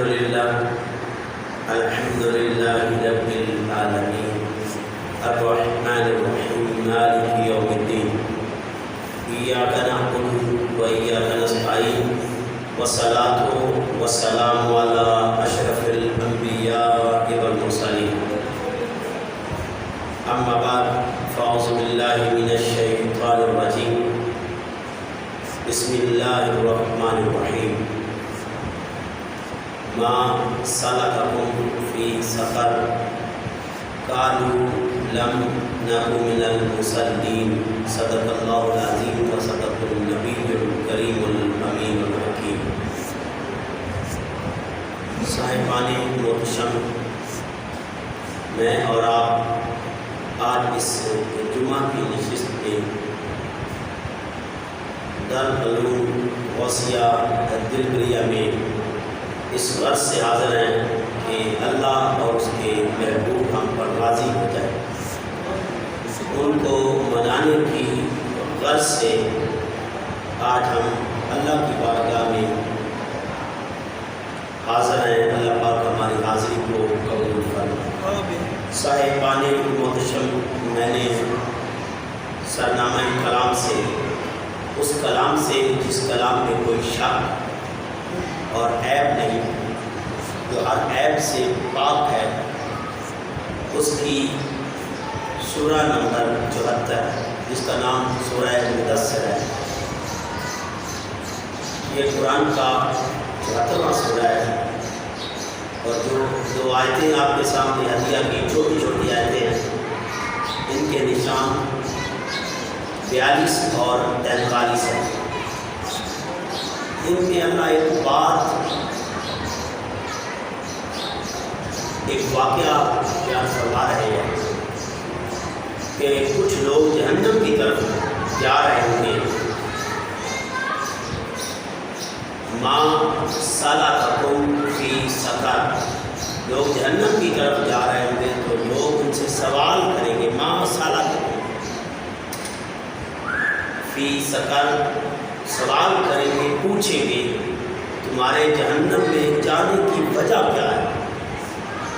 الحمد لله رب العالمين الرحمن الرحيم مالك يوم الدين إياك نعبد وإياك نستعين والصلاة والسلام على أشرف الأنبياء والمرسلين أما بعد فأعوذ بالله من الشيطان الرجيم بسم الله الرحمن الرحيم ما سلككم في سقر قالوا لم نكن من المصلين صدق الله العظيم وصدق النبي الكريم الأمين الحكيم. صاحبان محتشم، میں اور آپ آج اس جمعہ کی نشست میں دارالعلوم غوثیہ دلبریہ میں اس غرض سے حاضر ہیں کہ اللہ اور اس کے محبوب ہم پر راضی ہو جائے. ان کو منانے کی غرض سے آج ہم اللہ کی بارگاہ میں حاضر ہیں. اللہ پاک ہماری حاضری کو قبول فرمائے. صاحبان محتشم، میں نے سرنامہ کلام سے، اس کلام سے جس کلام میں کوئی شک اور عیب نہیں، جو ہر عیب سے پاک ہے، اس کی سورہ نمبر 74 جس کا نام سورہ مدثر ہے. یہ قرآن کا 74واں سورہ ہے اور جو دو آیتیں آپ کے سامنے ہدیہ کی چھوٹی چھوٹی آیتیں ہیں، ان کے نشان 42 اور 43 ہیں. ان میں اللہ ایک واقعہ بیان فرما رہے ہیں کہ کچھ لوگ جہنم کی طرف جا رہے ہوں گے. ما سلککم فی سقر، لوگ جہنم کی طرف جا رہے ہوں گے تو لوگ ان سے سوال کریں گے ما سلککم فی سقر، سوال کریں گے، پوچھیں گے تمہارے جہنم میں جانے کی وجہ کیا ہے،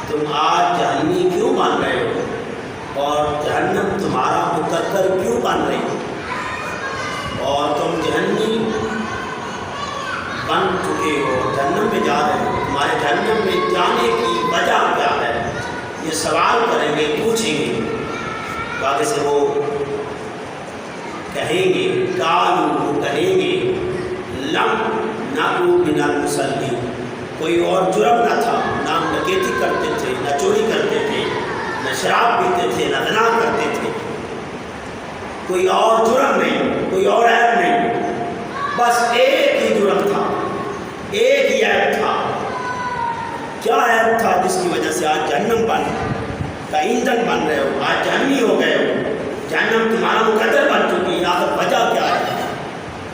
تم آج جہنمی کیوں بن رہے ہو اور جہنم تمہارا مقدر کیوں بن رہی ہو، اور تم جہنمی بن چکے ہو، جہنم میں جا رہے ہو، تمہارے جہنم میں جانے کی وجہ کیا ہے. یہ سوال کریں گے، پوچھیں گے. بعد سے وہ کہیں گے، قالوا، وہ کہیں گے لم نکن من المصلین، کوئی اور جرم نہ تھا، نہ ہم ڈکیتی کرتے تھے، نہ چوری کرتے تھے، نہ شراب پیتے تھے، نہ زنا کرتے تھے، کوئی اور جرم نہیں، کوئی اور عیب نہیں، بس ایک ہی جرم تھا، ایک ہی عیب تھا. کیا عیب تھا جس کی وجہ سے آج جہنم کا ایندھن بن رہے ہو، آج جہنمی ہو گئے ہو، جہنم تمہارا مقدر بن چکی ہے. آخر وجہ کیا ہے،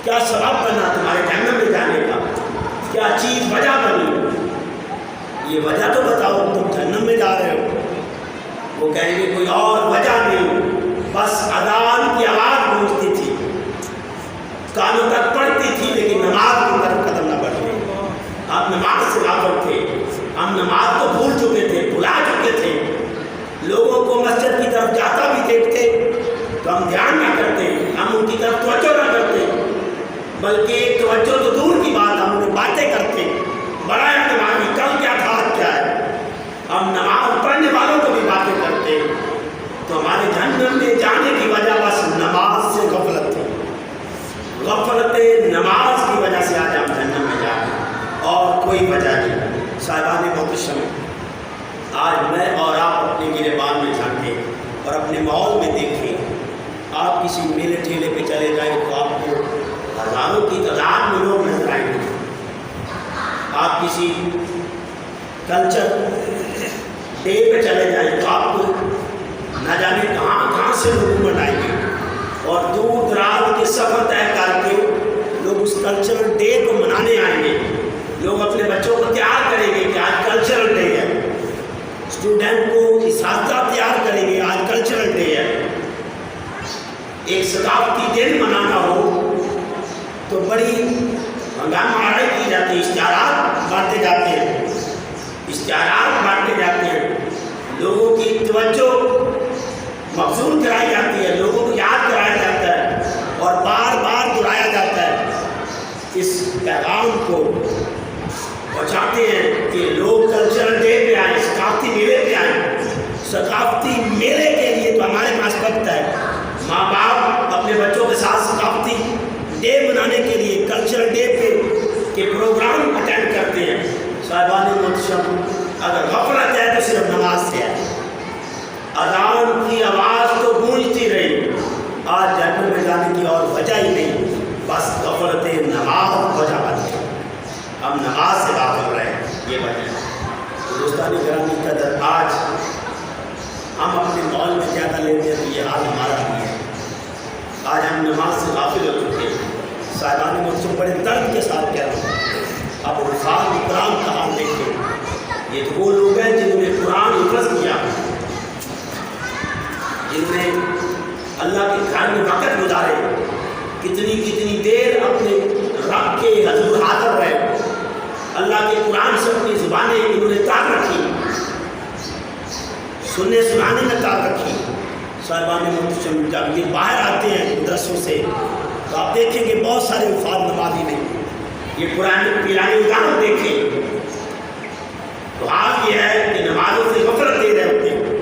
کیا سبب بنا تمہارے جہنم میں جانے کا، کیا چیز وجہ بنی، یہ وجہ تو بتاؤ، تم جہنم میں جا رہے ہو. وہ کہیں گے کوئی اور وجہ نہیں، بس اذان کی آواز گونجتی تھی، کانوں تک پڑتی تھی، لیکن نماز کی طرف قدم نہ بڑھ گئی. آپ نماز سے غافل تھے، ہم نماز کو بھول چکے تھے، بھلا چکے تھے. لوگوں کو مسجد کی طرف جاتا بھی دیکھتے تو ہم دھیان نہ کرتے، ہم ان کی طرف توجہ نہ کرتے، بلکہ توجہ تو دور کی بات، ہم انہیں باتیں کرتے، بڑا نمازی کل کیا تھا آج کیا ہے. ہم نماز پڑھنے والوں کو بھی باتیں کرتے. تو ہمارے جہنم میں جانے کی وجہ بس نماز سے غفلت تھی، غفلت نماز کی وجہ سے آج ہم جہنم میں جا رہے ہیں، اور کوئی وجہ نہیں. صاحبان محتشم، آج میں اور آپ اپنے گریبان میں جھانکیں اور اپنے ماحول میں دیکھیں. آپ کسی میلے ٹھیلے پہ چلے جائیں تو آپ کو ہزاروں کی تعداد میں لوگ نظر آئیں گے. آپ کسی کلچر ڈے پہ چلے جائیں تو آپ کو نہ جانے کہاں سے لوگ امٹ آئیں گے، اور دور دراز کے سفر طے کر کے لوگ اس کلچرل ڈے کو منانے آئیں گے. لوگ اپنے بچوں کو تیار کریں گے کہ آج کلچرل ڈے ہے، اسٹوڈنٹ کو اساتذہ تیار کریں گے آج کلچرل ڈے ہے. ایک ثقافتی دن منانا ہو تو بڑی ہنگامہ آرائی کی جاتی ہے، اشتہارات بانٹے جاتے ہیں. اشتہارات بانٹے جاتے ہیں، لوگوں کی توجہ مبذول کرائی جاتی ہے، لوگوں کو یاد کرایا جاتا ہے اور بار بار دہرایا جاتا ہے۔ اس پیغام کو پہنچاتے ہیں کہ لوگ کلچرل ڈے پہ آئیں، ثقافتی میلے پہ آئیں۔ ثقافتی میلے کے لیے تو ہمارے پاس وقت ہے، ماں باپ اپنے بچوں کے ساتھ ثقافتی ڈے منانے کے لیے کلچرل ڈے پہ کے پروگرام اٹینڈ کرتے ہیں۔ صاحبان محتشم، اگر غفلت ہے تو صرف نماز سے ہے۔ اذان کی آواز تو گونجتی رہی، آج جنت میں جانے کی اور وجہ ہی نہیں، بس غفلت نماز وجہ بن گئی، ہم نماز سے غافل رہے، یہ وجہ ہے۔ دوستان گرامی قدر، آج ہم اپنے مال میں زیادہ لیتے ہیں تو یہ حال ہمارا بھی ہے۔ آج ہم نماز سے غافل ہو چکے ہیں۔ صاحبان محتشم، بڑے درد کے ساتھ کہہ رہا ہوں، اب حفاظ قرآن کا حال دیکھیں۔ یہ تو وہ لوگ ہیں جنہوں نے قرآن حفظ کیا، جنہوں نے اللہ کے گھر میں وقت گزارے، کتنی دیر اپنے رب کے حضور حاضر رہے، اللہ کے قرآن سے اپنی زبانیں انہوں نے تار رکھی، سننے سنانے میں تار رکھی۔ صاحبان محتشم، جب یہ باہر آتے ہیں مدرسوں سے تو آپ دیکھیں کہ بہت سارے وفاد نمازی نہیں، یہ پیرانی ادارت دیکھیں تو حال یہ ہے کہ نمازوں سے غفلت دے رہے ہوتے ہیں،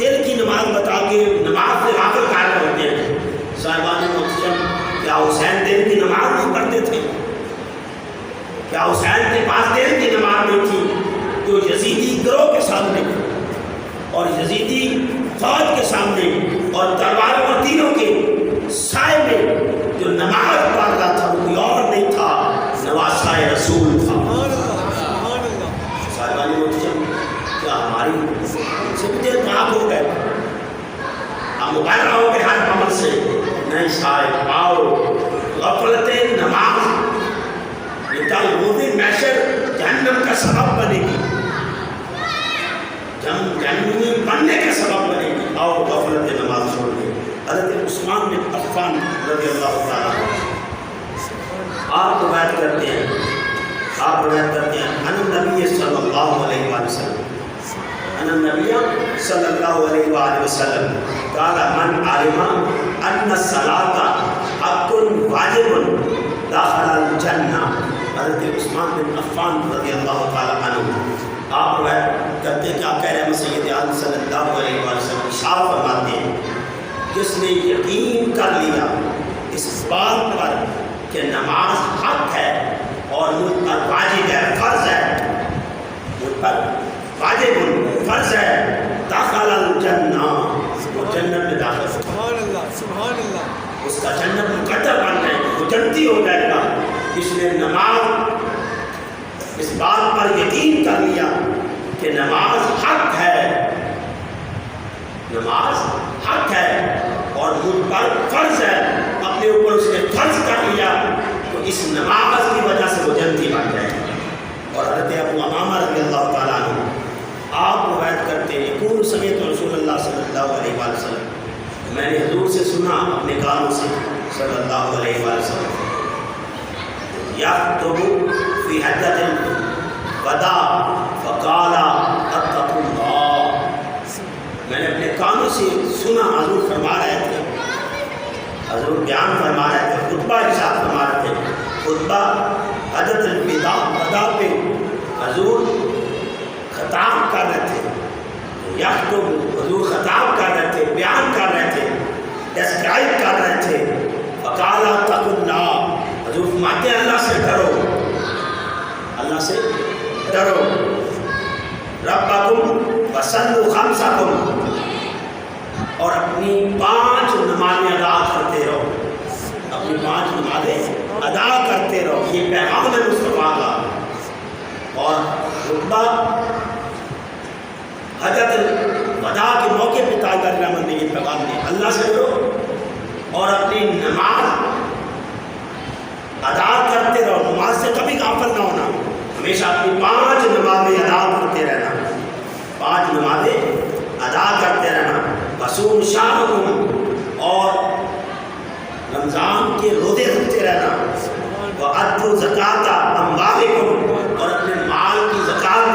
دل کی نماز بتا کے نماز سے غافل کر رہے ہوتے ہیں۔ صاحبان محتشم، کیا حسین دل کی نماز نہیں پڑھتے تھے؟ کیا حسین کے پاس دل کی نماز نہیں تھی؟ جو یزیدی گروہ کے سامنے اور یزیدی فوج کے سامنے اور تلواروں اور تیروں کے سائے میں جو نماز پڑھ رہا تھا وہ کوئی اور نہیں تھا، نواسہ رسول تھا۔ صاحبان محتشم، کیا ہماری سب دل پاک ہو گئے؟ ہم مبارک ہو گئے ہر عمل سے؟ نہیں صاحب، آؤ غفلت نماز روزی معاشر جہنم کا سبب بنے گی، جہنمی بننے کا سبب بنے گی۔ آؤ غفلت نماز چھوڑ دیں۔ حضرت عثمان بن عفان رضی اللہ تعالیٰ آپ روایت کرتے ہیں ان النبی صلی اللہ علیہ وآلہ وسلم صلی اللہ علیہ وآلہ وسلم قال من علم ان الصلاۃ حق واجب دخل الجنہ۔ حضرت عثمان بن عفان رضی اللہ تعالیٰ عنہ آپ روایت کرتے ہیں کہ آپ کہہ رہے ہیں سید عالم صلی اللہ علیہ وآلہ وسلم ارشاد فرماتے ہیں، جس نے یقین کر لیا اس بات پر کہ نماز حق ہے اور مجھ پر واجب ہے، فرض ہے، مجھ پر واجب فرض ہے، داخل الجنہ، وہ جنت میں داخل، سبحان اللہ سبحان اللہ، اس کا جنت مقدر بن جائے گا، وہ جنتی ہو جائے گا۔ جس نے نماز اس بات پر یقین کر لیا کہ نماز حق ہے، نماز حق ہے اور مجھ پر فرض ہے، اپنے اوپر اس نے فرض کر لیا، تو اس نماز کی وجہ سے وہ جنتی بن جائے گا۔ اور حضرت ابو امامہ رضی اللہ تعالیٰ عنہ آپ روایت کرتے ہیں، یقول سمیعت رسول اللہ صلی اللہ علیہ وآلہ وسلم، میں نے حضور سے سنا اپنے کانوں سے صلی اللہ علیہ وآلہ وسلم، یخطب فی حجۃ الوداع فقال اتقوا اللہ۔ میں نے اپنے کانوں سے سنا حضور فرما رہے تھے، حضور بیان فرما رہے تھے، خطبہ ارشاد فرما رہے تھے، خطبہ حجۃ الوداع پہ حضور خطاب کر رہے تھے، یخطب حضور خطاب کر رہے تھے، بیان کر رہے تھے، ڈسکرائب کر رہے تھے، فقال اتقوا اللہ، حضور فرماتے ہیں اللہ سے ڈرو، اللہ سے ڈرو، ربکم وصلوا خمسکم، اور اپنی 5 نمازیں ادا کرتے رہو، اپنی 5 نمازیں ادا کرتے رہو، یہ پیغام ہے مصطفیٰ کا۔ اور خطبہ حجۃ الوداع کے موقع پہ تاجدار رحمت نے یہ پیغام دیا، اللہ سے ڈرو اور اپنی نماز ادا کرتے رہو، نماز سے کبھی غافل نہ ہونا، ہمیشہ اپنی 5 نمازیں ادا کرتے رہنا، 5 نمازیں ادا کرتے رہنا، وصوم شہرکم، اور رمضان کے روزے رکھتے رہنا، وَأَدُّوا زَكَاةَ أَمْوَالِكُمْ، اور اپنے مال کی زکات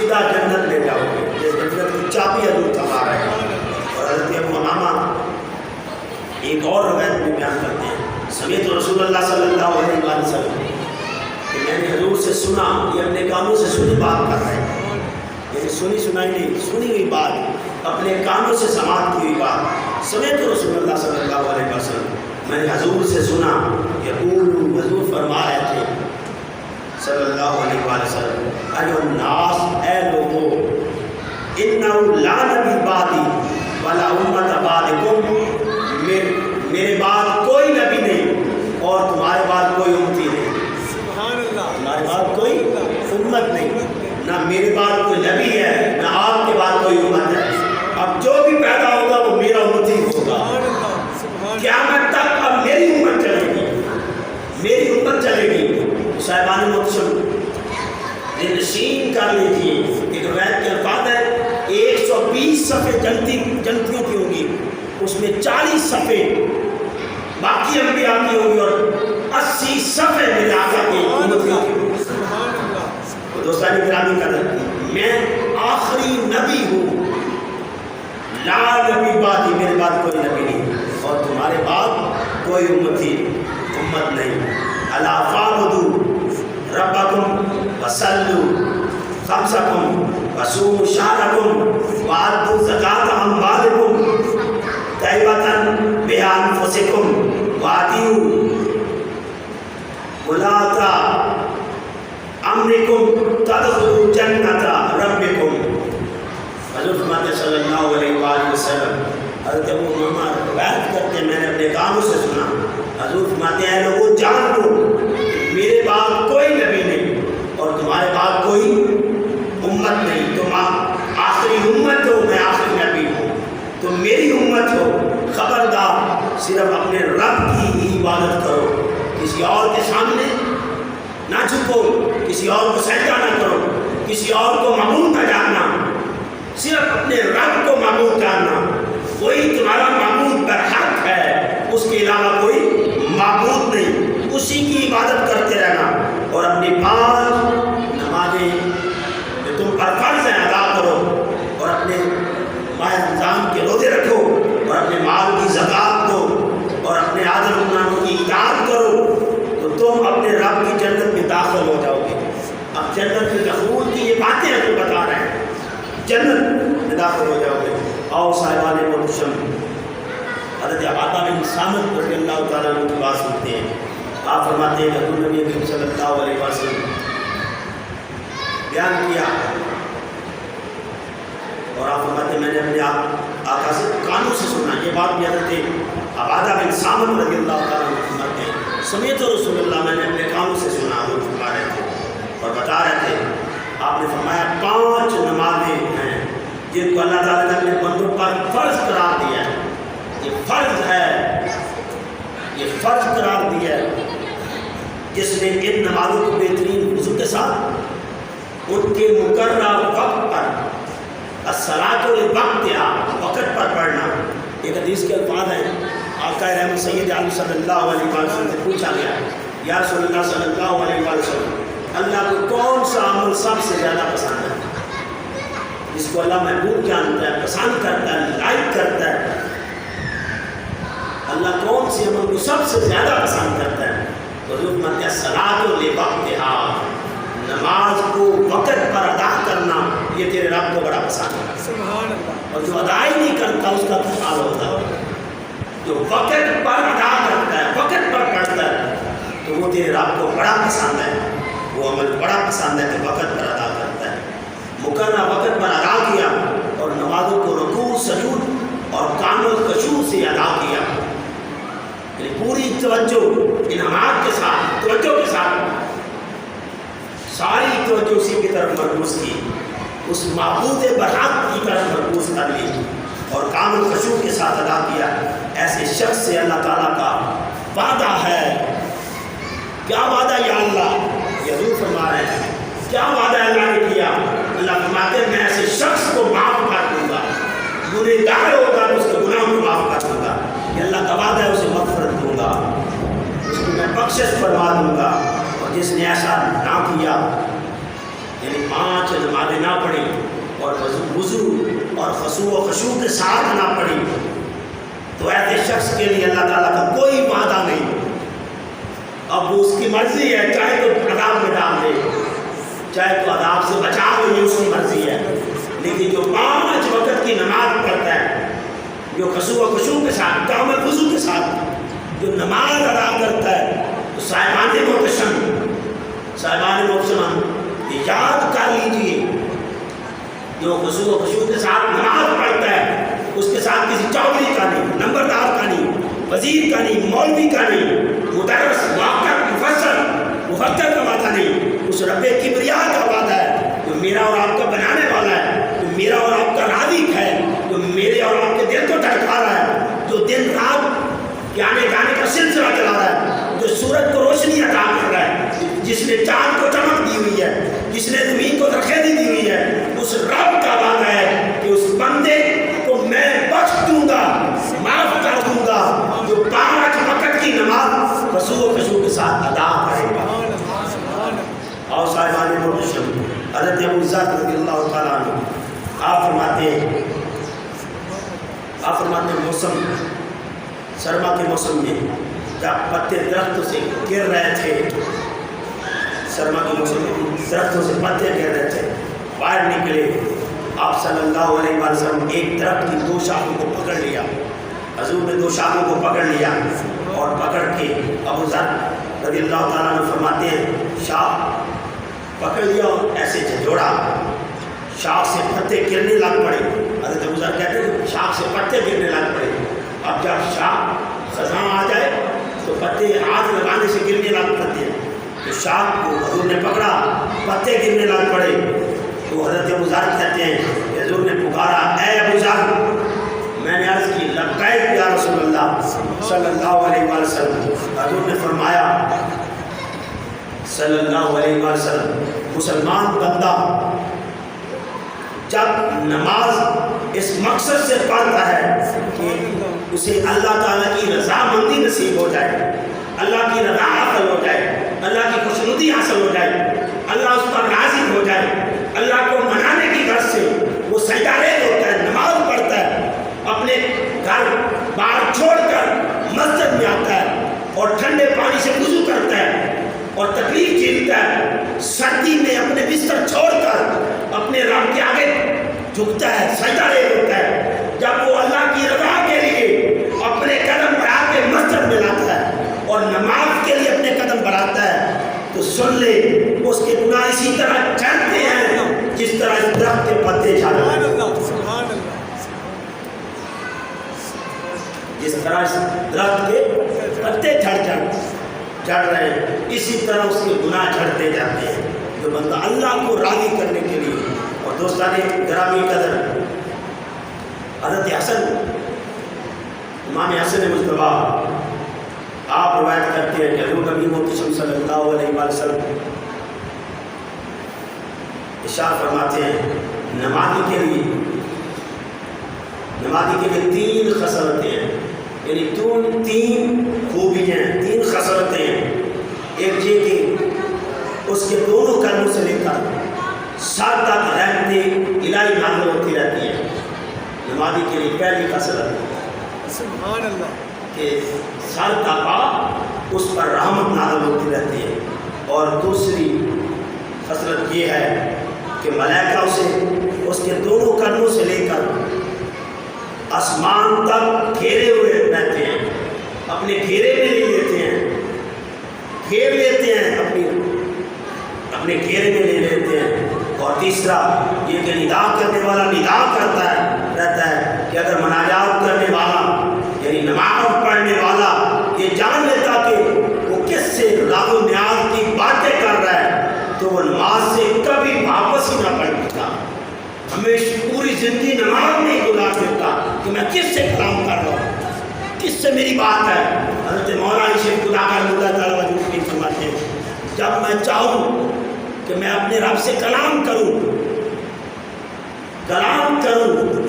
سیدھا جنت لے جاؤ گے، جس جنت کی چابی حضور تھما رہے ہیں۔ اور حضرت ابو امامہ ایک اور روایت میں بیان کرتے ہیں، سمیت رسول اللہ صلی اللہ علیہ وسلم کہ میں نے حضور سے سنا، یہ اپنے کانوں سے سنی بات کر رہے ہیں، یعنی سنی سنائی نہیں، سنی ہوئی بات، اپنے کانوں سے سماعت کی ہوئی بات، سمیت رسول اللہ صلی اللہ علیہ وسلم، میں نے حضور سے سنا، یقول حضور فرما رہے تھے صلی اللہ علیہ وسلم، ایھا الناس، اے لوگو، انہ لا نبی بعدی ولا امت بعدکم، میرے بعد کوئی نبی نہیں اور تمہارے بعد کوئی امتی نہیں، تمہارے بعد کوئی امت نہیں، نہ میرے بعد کوئی نبی ہے نہ آپ کے بعد کوئی امت ہے، اب جو بھی پیدا ہوگا وہ میرا امتی ہوگا، قیامت تک اب میری امت چلے گی، میری امت چلے گی۔ صاحبان محتشم نشین کر لیجیے، ایک روایت کے الفاظ ہے 120 صفحے جنتیوں کی ہوگی، اس میں 40 صفحے باقی انبیاء کی ہوگی اور 80 صفحے میرے آقا کی امتیوں کی ہوگی۔ دوستان گرامی کا میں آخری نبی ہوں، لا نبی بعدی، میرے بعد کوئی نبی نہیں اور تمہارے بعد کوئی امت نہیں۔ الا فاعبدوا ربکم وصلوا خمسکم وصوموا شہرکم وآتوا الزکاۃ اموالکم طیبۃ بانفسکم وآتیوا ولاۃ امرکم تدخلوا جنۃ ربکم۔ حضور فرماتے صلی اللہ علیہ وآلہ وسلم، حضرت ابو امامہ روایت کرتے میں نے اپنے کانوں سے سنا، حضور فرماتے ہیں لوگوں جان لو میرے بعد کوئی نبی نہیں اور تمہارے بعد کوئی امت نہیں، تم آخری امت ہو، میں آخری نبی ہوں، تم میری امت ہو، خبردار صرف اپنے رب کی ہی عبادت کرو، کسی اور کے سامنے نہ جھکو، کسی اور کو سجدہ نہ کرو، کسی اور کو معبود نہ جاننا، صرف اپنے رب کو معبود جاننا، وہی تمہارا معبود برحق ہے، اس کے علاوہ کوئی معبود نہیں، اسی کی عبادت کرتے رہنا اور اپنی 5 نمازیں جو تم پر فرض ہیں ادا کرو اور اپنے ماہ رمضان کے روزے رکھو اور اپنے مال کی زکوٰۃ دو اور اپنے عادل حکمرانوں کی اطاعت کرو تو تم اپنے رب کی جنت میں داخل ہو جاؤ گے۔ اب جنت میں دخول کی یہ باتیں ہم بتا رہے ہیں، جنت میں داخل ہو جاؤ گے۔ آؤ صاحبان محتشم حضرت عبادہ بن صامت رضی اللہ تعالیٰ عنہ کی بات سنتے ہیں۔ آپ فرماتے ہیں کہ حضور نبی کریم صلی اللہ علیہ وسلم بیان کیا اور آپ فرماتے ہیں میں نے اپنے آقا سے کانوں سے سنا، یہ بات بھی حضرت عبادہ بن صامت رضی اللہ تعالیٰ عنہ فرماتے ہیں سمیت رسول اللہ، میں نے اپنے کانوں سے سنا، حضور فرما رہے تھے اور بتا رہے تھے، آپ نے فرمایا 5 نمازیں ہیں جن کو اللہ تعالیٰ نے اپنے بندوں پر فرض قرار دیا ہے، یہ فرض ہے، یہ فرض قرار دیا ہے، جس نے ان نمازوں کو بہترین وضو کے ساتھ ان کے مقررہ وقت پر الصلاۃ لوقتہا وقت پر پڑھنا۔ ایک حدیث کے الفاظ ہیں، آقا رحمت سید عالم صلی اللہ علیہ وسلم سے پوچھا گیا یا رسول اللہ صلی اللہ علیہ وسلم، اللہ کو کون سا عمل سب سے زیادہ پسند ہے، جس کو اللہ محبوب جانتا ہے، پسند کرتا ہے، لائک کرتا ہے، اللہ کون سی عمل کو سب سے زیادہ پسند کرتا ہے؟ حضور فرماتے ہیں الصلاۃ لوقتہا، نماز کو وقت پر ادا کرنا یہ تیرے رب کو بڑا پسند ہے۔ سبحان اللہ۔ اور جو ادا ہی نہیں کرتا اس کا کیا حال ہوتا ہے؟ جو وقت پر ادا کرتا ہے، وقت پر پڑھتا ہے تو وہ تیرے رب کو بڑا پسند ہے، وہ عمل بڑا پسند ہے کہ وقت پر ادا کرتا ہے، مقررہ وقت پر ادا کیا اور نمازوں کو رکوع سجود اور کامل خشوع سے ادا کیا، یعنی پوری توجہ انعامات کے ساتھ، توجہ کے ساتھ ساری توجہ اسی کی طرف مرکوز کی، اس معبود برحق کی طرف مرکوز کر لی اور کامل خشوع کے ساتھ ادا کیا۔ ایسے شخص سے اللہ تعالیٰ کا وعدہ ہے۔ کیا وعدہ یا اللہ؟ یہ حضور فرما رہے ہیں کیا وعدہ اللہ نے کیا؟ اللہ فرماتے ہیں میں ایسے شخص کو معاف کر دوں گا، گنہگار ہوگا تو اس کے گناہ کو معاف کر دوں گا، یہ اللہ کا وعدہ ہے، اسے مغفرت دوں گا، اس کو میں بخشش فرما دوں گا، اور جس نے ایسا نہ کیا یعنی 5 نمازیں نہ پڑھی اور وضو اور خشوع و خشوع کے ساتھ نہ پڑھی تو ایسے شخص کے لیے اللہ تعالیٰ کا کوئی وعدہ نہیں. اب وہ اس کی مرضی ہے، چاہے تو عذاب میں ڈال دے، چاہے تو عذاب سے بچا لے، یہ اس کی مرضی ہے. لیکن جو 5 وقت کی نماز پڑھتا ہے، جو خشوع و خشوع کے ساتھ کامل وضو کے ساتھ جو نماز ادا کرتا ہے، تو صاحبان محتشم یاد کر لیجئے، جو خشوع و خشوع کے ساتھ نماز پڑھتا ہے اس کے ساتھ کسی چودھری کا نہیں، نمبردار کا نہیں، وزیر کا نہیں، مولوی کا نہیں، مدرس، محقق، مفسر کا وعدہ نہیں. اس رب کبریا کا وعدہ ہے جو میرا اور آپ کا بنانے والا ہے، جو میرا اور آپ کا رازق ہے، جو میرے اور آپ کے دل کو دھڑکا رہا ہے، جو دن رات کے آنے جانے کا سلسلہ چلا رہا ہے، جو سورج کو روشنی عطا کر رہا ہے، جس نے چاند کو چمک دی ہوئی ہے، جس نے زمین کو زرخیزی دی ہوئی ہے. اس رب کا وعدہ ہے کہ اس بندے کو میں بخش دوں گا، معاف کر دوں گا جو 5 وقت کی نماز خشوع و خشوع کے ساتھ ادا کرے گا. اور صاحبان محتشم حضرت ابو ذر رضی اللہ تعالیٰ عنہ آپ فرماتے ہیں موسم سرما کے موسم میں جب پتے درختوں سے گر رہے تھے، سرما کے موسم میں درختوں سے پتے گر رہے تھے، باہر نکلے آپ صلی اللہ علیہ وسلم ایک درخت کی 2 شاخوں کو پکڑ لیا. حضور نے 2 شاخوں کو پکڑ لیا اور پکڑ کے ابو ذر رضی اللہ تعالیٰ عنہ فرماتے ہیں شاخ پکڑ لیا اور ایسے جھنجھوڑا، شاخ سے پتے گرنے لگ پڑے. حضرت ابو ذر کہتے ہیں شاخ سے پتے گرنے لگ پڑے. اب جب شاخ خزاں آ جائے تو پتے ہاتھ لگانے سے گرنے لگ پڑتے ہیں. تو شاخ کو حضور نے پکڑا، پتے گرنے لگ پڑے. تو حضرت ابو ذر کہتے ہیں کہ حضور نے پکارا اے ابو ذر. میں نے عرض کی لبیک یا رسول اللہ صلی اللہ علیہ وسلم. حضور نے فرمایا صلی اللہ علیہ وسلم مسلمان بندہ جب نماز اس مقصد سے پڑھتا ہے کہ اسے اللہ تعالیٰ کی رضامندی نصیب ہو جائے، اللہ کی رضا حاصل ہو جائے، اللہ کی خوشنودی حاصل ہو جائے، اللہ اس پر راضی ہو جائے، اللہ کو منانے کی غرض سے وہ سجدہ ریز ہوتا ہے، نماز پڑھتا ہے، اپنے گھر بار چھوڑ کر مسجد میں آتا ہے اور ٹھنڈے پانی سے وضو کرتا ہے اور تکلیف جھیلتا ہے، سردی میں اپنے بستر چھوڑ کر اپنے رب کے آگے جھکتا ہے، سجدہ ریز ہوتا ہے. جب وہ اللہ کی رضا کے لیے اپنے قدم بڑھا کے مسجد میں لاتا ہے اور نماز کے لیے اپنے قدم بڑھاتا ہے تو سن لے اس کے گناہ اسی طرح جھڑتے ہیں جس طرح اس درخت کے پتے جھڑتے ہیں. جس طرح اس درخت کے پتے جھڑ رہے ہیں اسی طرح اس کے گناہ جھڑتے جاتے ہیں. جو بندہ اللہ کو راضی کرنے کے لیے. اور دوستان گرامی قدر حضرت حسن امام حسن مجتبیٰ آپ روایت کرتے ہیں کہ حضور نبی محتشم صلی اللہ علیہ وسلم ارشاد فرماتے ہیں نمازی کے لیے 3 خصلتیں ہیں، یعنی 3 خوبیاں ہیں، 3 خصلتیں ہیں. ایک یہ کہ اس کے دونوں قدموں سے لے کر سر تک رحمتیں الہی نازل ہوتی رہتی ہیں. نمازی کے لیے پہلی خصلت سبحان اللہ کہ سر تک اس پر رحمت نازل ہوتی رہتی ہے. اور دوسری خصلت یہ ہے کہ ملائکہ اسے اس کے دونوں قدموں سے لے کر آسمان تک گھیرے ہوئے رہتے ہیں، اپنے گھیرے میں لے لیتے ہیں، گھیر لیتے ہیں، اپنے گھیرے میں لے لیتے ہیں. اور تیسرا یہ کہ ندا کرنے والا ندا کرتا رہتا ہے کہ اگر مناجات کرنے والا یعنی نماز پڑھنے والا یہ جان لیتا کہ وہ کس سے راز و نیاز کی باتیں کر رہا ہے تو وہ نماز سے کبھی واپس ہی نہ پڑھتا، ہمیشہ پوری زندگی نماز میں ہی گزار دیتا کہ میں کس سے کلام کر رہا ہوں، کس سے میری بات ہے. حضرت مولانا شیخ خدا کا اللہ تعالیٰ وجود فرماتے ہیں جب میں چاہوں کہ میں اپنے رب سے کلام کروں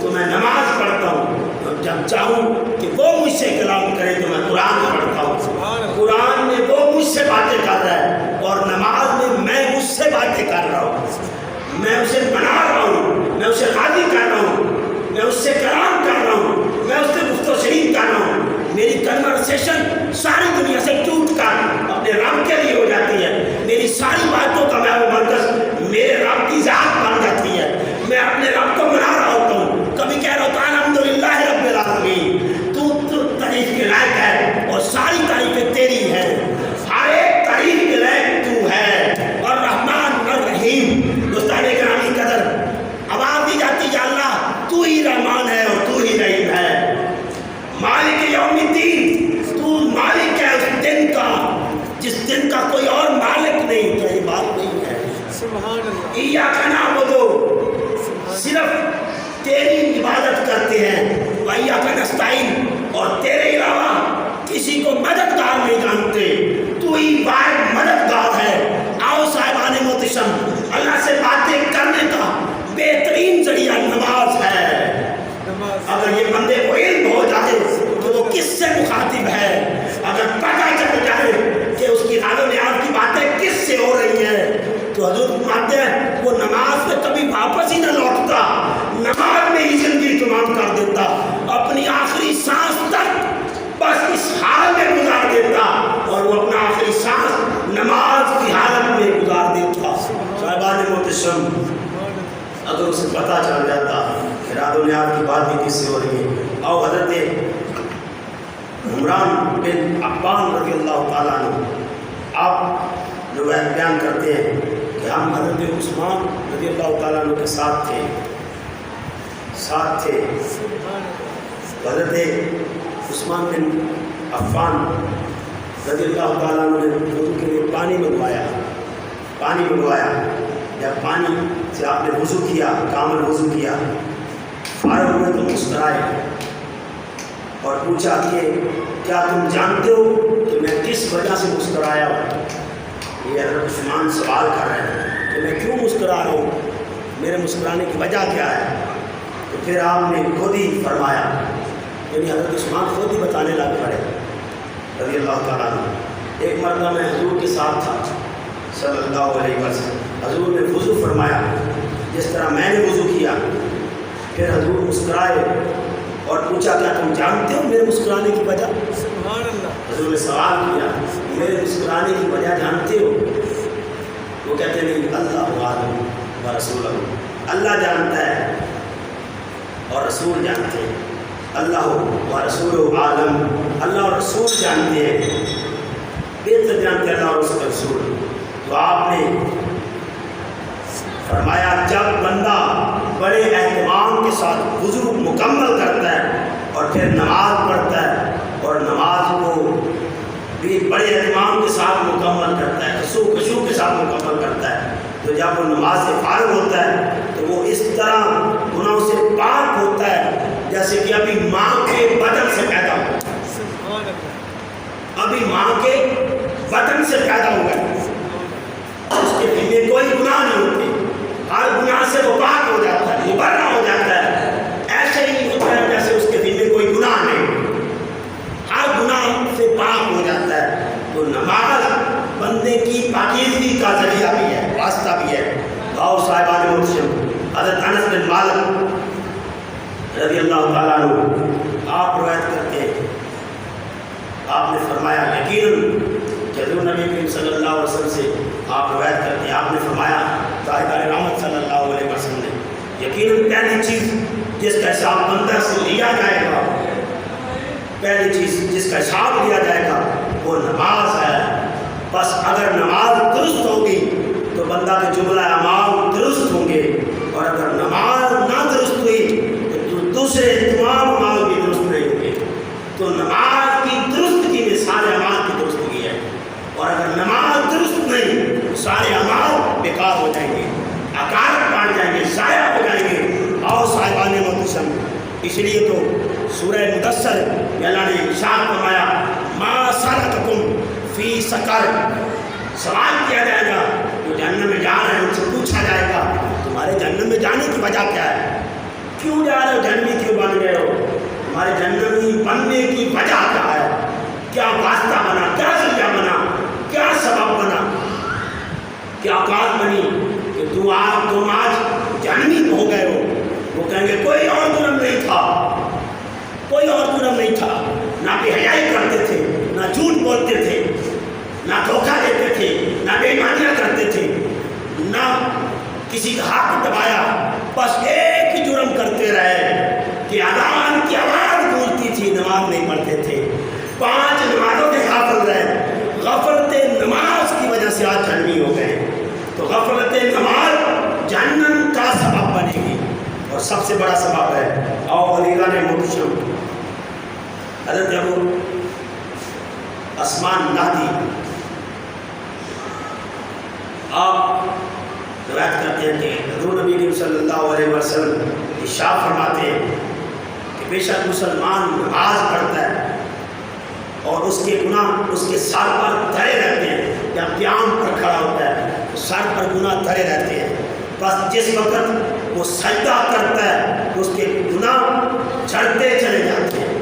تو میں نماز پڑھتا ہوں، اور جب چاہوں کہ وہ مجھ سے کلام کرے تو میں قرآن پڑھتا ہوں. قرآن میں وہ مجھ سے باتیں کر رہا ہے اور نماز میں مجھ سے باتیں کر رہا ہوں. ایاک نعبدو، صرف تیری عبادت کرتے ہیں، و ایاک نستعین، اور تیرے علاوہ کسی کو مددگار نہیں جانتے، تو ہی واحد مددگار ہے۔ آؤ صاحبان محتشم، اللہ سے باتیں کرنے کا بہترین ذریعہ نماز ہے۔ اگر یہ بندے کو علم ہو جائے کہ وہ کس سے مخاطب ہے، اگر پتہ چل جائے کہ اس کی حال و نیاز کی باتیں کس سے ہو رہی ہیں، تو حضور فرماتے ہیں وہ نماز میں کبھی واپس ہی نہ لوٹتا، نماز میں ہی زندگی تمام کر دیتا، اپنی آخری سانس تک بس اس حال میں گزار دیتا، اور وہ اپنا آخری سانس نماز کی حالت میں گزار دیتا۔ صاحبان محتشم، اگر اسے پتہ چل جاتا کہ رات و نیاز کی بات بھی کس سے ہو رہی ہے، اور حضرت عمران بن عفان رضی اللہ تعالیٰ عنہ آپ روایت بیان کرتے ہیں کہ ہم حضرت عثمان رضی اللہ تعالیٰ عنہ کے ساتھ تھے۔ حضرت عثمان بن عفان رضی اللہ تعالیٰ عنہ نے وضو کے لیے پانی منگوایا۔ جب پانی سے آپ نے وضو کیا، کامل وضو کیا، فارغ ہوئے تو مسکرائے اور پوچھا کہ کیا تم جانتے ہو کہ میں کس وجہ سے مسکرایا ہوں؟ یہ حضرت عثمان سوال کر رہے ہیں کہ میں کیوں مسکرا رہا ہوں، میرے مسکرانے کی وجہ کیا ہے؟ تو پھر آپ نے خود ہی فرمایا، یعنی حضرت عثمان خود ہی بتانے لگ پڑے رضی اللہ تعالیٰ عنہ۔ ایک مرتبہ میں حضور کے ساتھ تھا صلی اللہ علیہ وسلم، حضور نے وضو فرمایا جس طرح میں نے وضو کیا، پھر حضور مسکرائے اور پوچھا کیا تم جانتے ہو میرے مسکرانے کی وجہ؟ سبحان اللہ۔ حضور نے سوال کیا میرے مسکرانے کی وجہ جانتے ہو؟ وہ کہتے نہیں، اللہ عالم و رسول، اللہ جانتا ہے اور رسول جانتے ہیں، اللہ و رسول عالم، اللہ اور رسول جانتے ہیں، بہتر جانتے ہیں اللہ اور اس کا رسول۔ تو آپ نے فرمایا جب بندہ بڑے اہتمام کے ساتھ وضو مکمل کرتا ہے اور پھر نماز پڑھتا ہے، اور نماز کو بھی بڑے اہتمام کے ساتھ مکمل کرتا ہے، خشوع کے ساتھ مکمل کرتا ہے، تو جب وہ نماز سے فارغ ہوتا ہے تو وہ اس طرح گناہوں سے پاک ہوتا ہے جیسے کہ ابھی ماں کے بدن سے پیدا ہوا، ابھی ماں کے بدن سے پیدا ہوا ہے، اس کے دل میں کوئی گناہ نہیں ہوتے، ہر گناہ سے وہ پاک ہو جاتا ہے، مبرہ ہو جاتا ہے، ایسے ہی ہوتا ہے جیسے اس کے دل میں کوئی گناہ نہیں، ہر گناہ سے پاک ہو جاتا ہے۔ تو نماز بندے کی پاکیزگی کا ذریعہ بھی ہے، واسطہ بھی ہے۔ آؤ صاحبان محتشم، حضرت انس بن مالک رضی اللہ تعالیٰ عنہ آپ روایت کرتے ہیں، آپ نے فرمایا یقیناً کہ حضور نبی کریم صلی اللہ علیہ وسلم سے آپ روایت کرتے ہیں، آپ نے فرمایا تاجدار رحمت صلی اللہ علیہ وسلم نے یقیناً پہلی چیز جس کا حساب بندہ سے لیا جائے گا، پہلی چیز جس کا حساب لیا جائے گا وہ نماز ہے۔ بس اگر نماز درست ہوگی تو بندہ کے جملہ اعمال درست ہوں گے، اور اگر نماز نہ درست ہوئی تو دوسرے تمام اعمال بھی درست نہیں ہوں گے۔ تو نماز کی درستگی میں سارے اعمال کی درستگی ہے، اور اگر نماز درست نہیں تو سارے اعمال بیکار ہو جائیں گے، اکارت پڑ جائیں گے، ضائع ہو جائیں گے۔ آؤ صاحبان محتشم، اس لیے تو سورہ مدثر میں اللہ نے ارشاد فرمایا ما سلککم فی سقر، سوال کیا جائے گا جو جہنم میں جا رہے ہیں ان سے پوچھا جائے گا تمہارے جہنم میں جانے کی وجہ کیا ہے، کیوں جا رہے ہو، جہنمی کیوں بن گئے ہو، تمہارے جہنمی بننے کی وجہ کیا ہے، کیا واسطہ بنا، کیا ذریعہ بنا، کیا سبب بنا، کیا اوقات بنی کہ تم آج جہنمی ہو گئے ہو؟ وہ کہیں گے کوئی اور جرم نہیں تھا، کوئی اور جرم نہیں تھا، نہ بے حیائی کرتے تھے، نہ جھوٹ بولتے تھے، نہ دھوکہ دیتے تھے، نہ بے ایمانیاں کرتے تھے، نہ کسی کا حق دبایا، بس ایک ہی جرم کرتے رہے کہ اذان کی آواز گونجتی تھی، نماز نہیں پڑھتے تھے، 5 نمازوں سے غافل رہے، غفلت نماز کی وجہ سے آج جہنمی ہو گئے۔ تو غفلت نماز جہنم کا سبب بنے گی، اور سب سے بڑا سبب ہے۔ آؤ عزیزان محتشم، حضرت ابو عثمان نہدی آپ روایت کرتے ہیں کہ حضور نبی کریم صلی اللہ علیہ وسلم ارشاد فرماتے ہیں کہ بے شک مسلمان نماز پڑھتا ہے اور اس کے گناہ اس کے سر پر دھرے رہتے ہیں، یا قیام پر کھڑا ہوتا ہے تو سر پر گناہ دھرے رہتے ہیں، بس جس وقت وہ سجدہ کرتا ہے اس کے گناہ جھڑتے چلے جاتے ہیں،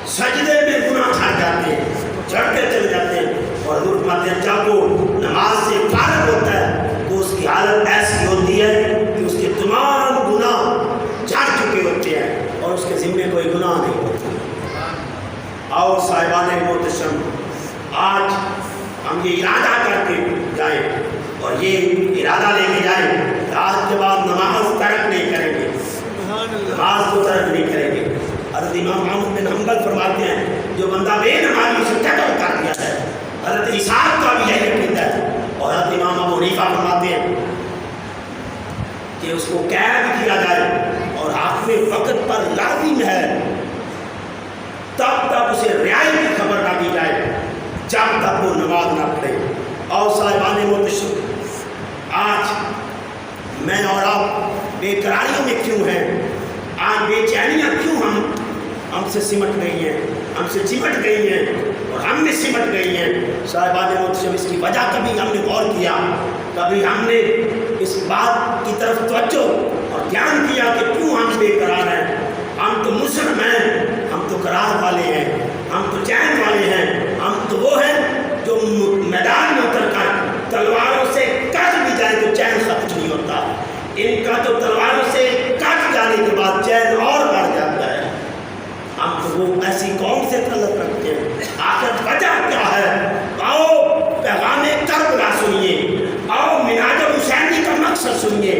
سجدے میں گناہ جھڑ جاتے ہیں، جھڑتے چلے جاتے ہیں۔ اور حضور فرماتے ہیں جب وہ نماز سے فارغ ہوتا ہے تو اس کی حالت ایسی ہوتی ہے کہ اس کے تمام گناہ جھڑ چکے ہوتے ہیں اور اس کے ذمے کوئی گناہ نہیں ہوتا۔ اور صاحبان محتشم، آج ہم یہ ارادہ کر کے جائیں اور یہ ارادہ لے کے جائیں کہ آج کے بعد نماز ترک نہیں کریں گے، نماز کو ترک نہیں کریں گے۔ حضرت امام احمد بن حنبل فرماتے ہیں جو بندہ بے نمازی سے قتل کر دیا ہے، حضرت اسحاق کا بھی یہی عقیدہ ہے، اور حضرت امام ابو حنیفہ فرماتے ہیں کہ اس کو قید کیا جائے اور حاکم وقت پر لازم ہے تب تک اسے رعائی کی خبر نہ دی جائے جب تک وہ نماز نہ پڑھے۔ اور صاحبان محتشم، آج میں اور آپ بے قراریوں میں کیوں ہیں؟ آج بے چینیاں کیوں ہم سے سمٹ گئی ہیں، ہم سے چمٹ گئی ہیں اور ہم میں سمٹ گئی ہیں؟ صاحبان محتشم، اس کی وجہ کبھی ہم نے غور کیا؟ کبھی ہم نے اس بات کی طرف توجہ اور دھیان کیا کہ کیوں ہم بے قرار ہیں؟ ہم تو مسلم ہیں، ہم تو قرار والے ہیں، ہم تو چین والے ہیں، ہم تو وہ ہیں جو میدان میں اتر کر تلواروں سے کٹ بھی جائے تو چین ختم نہیں ہوتا، ان کا تو تلواروں سے کٹ جانے کے بعد چین اور بڑھ جاتا ہے۔ ہم تو وہ ایسی قوم سے تعلق رکھتے ہیں۔ آخر وجہ کیا ہے؟ آؤ پیغام کربلا سنیے، آؤ مناج حسینی کا مقصد سنیے،